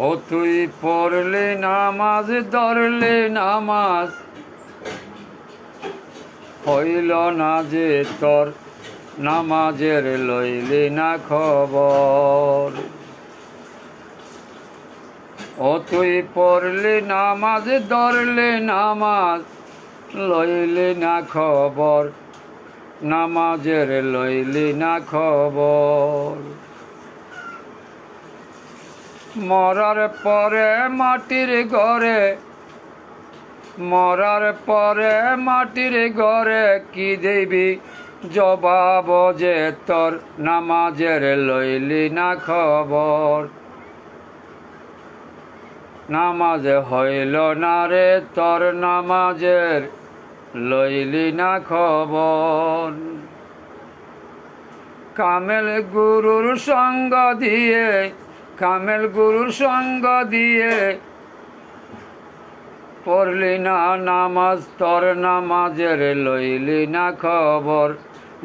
ও তুই পড়লি নামাজ ধরলি নামাজ, হইল না যে তোর নামাজের লইলি না খবর। ও তুই পড়লি নামাজ ধরলি নামাজ, লইলি না খবর, নামাজের লইলি না খবর। মরার পরে মাটির ঘরে, মরার পরে মাটির ঘরে কি দিবি জবাব যে তোর নামাজের লইলি না খবর। নামাজ হইল না রে তোর নামাজের লইলি না খবর। কামেল গুরুর সঙ্গ দিয়ে, কামেল গুরুর সঙ্গ দিয়ে পড়লি না নামাজ, তোর নামাজের লইলি না খবর।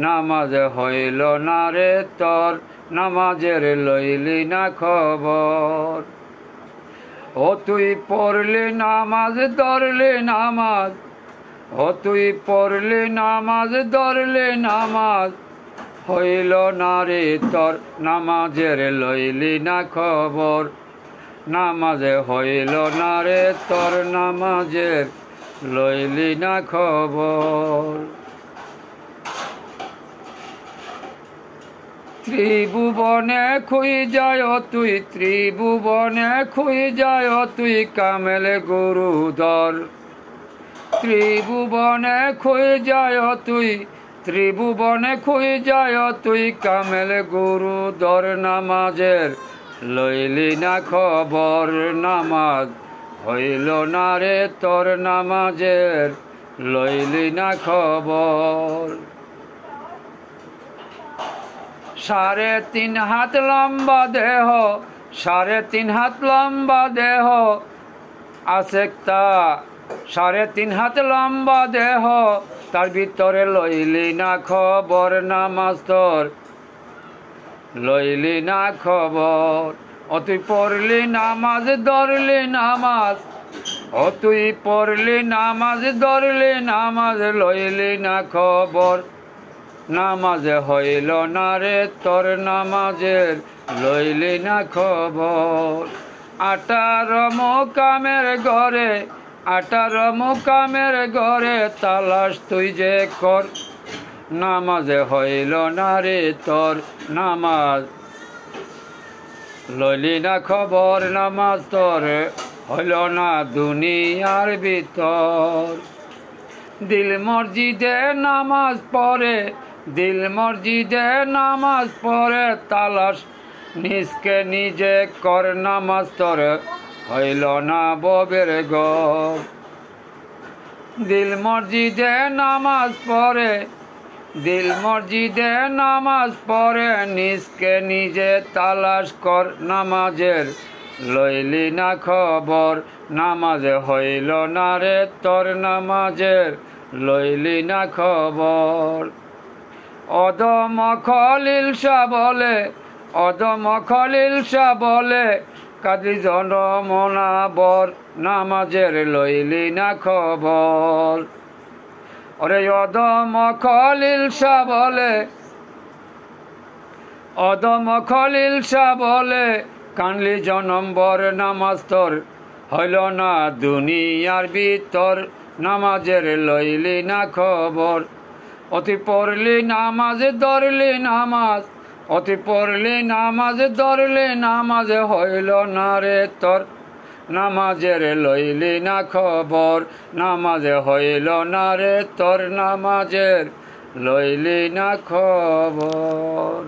নামাজ হইল না রে তোর নামাজের লইলি না খবর। ও তুই পড়লি নামাজ ধরলি নামাজ, ও তুই পড়লি নামাজ ধরলি নামাজ, হইল না রে তোর নামাজের লইলি না খবর। নামাজে হইল না রে তোর নামাজের লইলি না খবর। ত্রিভুবনে খুই যায় তুই, ত্রিভুবনে খুই যায় তুই কামেল গুরুধর। ত্রিভুবনে খুই যায় তুই, ত্রিভুবনে খুই যায় তুই কামেল গুরুধর। নামাজের লইলি না খবর, নামাজ হইল না রে তোর নামাজের লইলি না খবর। 3.5 হাত লম্বা দেহ, 3.5 হাত লম্বা দেহ আছে তা, 3.5 হাত লম্বা দেহ, তার ভিতরে লইলি না খবর। নামাজ তোর লইলি না খবর। ও তুই পড়লি নামাজ ধরলি নামাজ, ও তুই পড়লি নামাজ ধরলি নামাজ, লইলি না খবর। নামাজ হইল না রে তোর নামাজের লইলি না খবর। 18 মোকামের ঘরে, 18 মোকামের ঘরে তালাশ তুই যে কর। নামাজ হইল না রে তোর নামাজ লইলি না খবর। নামাজ তোর হইল না দুনিয়ার ভিতর। দিল মসজিদে নামাজ পড়ে, দিল মসজিদে নামাজ পড়ে তালাশ নিজকে নিজে কর। নামাজ তোর হইল না ববের ঘর। দিল মসজিদে নামাজ পড়ে, দিল মসজিদে নামাজ পড়ে নিজকে নিজে তালাশ কর। নামাজের লইলি না খবর। নামাজ হইল না রে তোর নামাজের লইলি না খবর। অদম খলিল শাহ বলে, অদম খলিল শাহ বলে কাদি জনমনা বর। নামাজের লইলি না খবর। ওরে অদম খলিল শাহ বলে, অদম খলিল শাহ বলে কানলি জনম্বর। নামাজ তোর হইল না দুনিয়ার ভিতর। নামাজের লইলি না খবর। অতি পড়লি নামাজ ধরলি নামাজ, অতি পড়লি নামাজ ধরলি নামাজ, হইল না রে তোর নামাজের লইলি না খবর। নামাজ হইল না রে তোর নামাজের লইলি না খবর।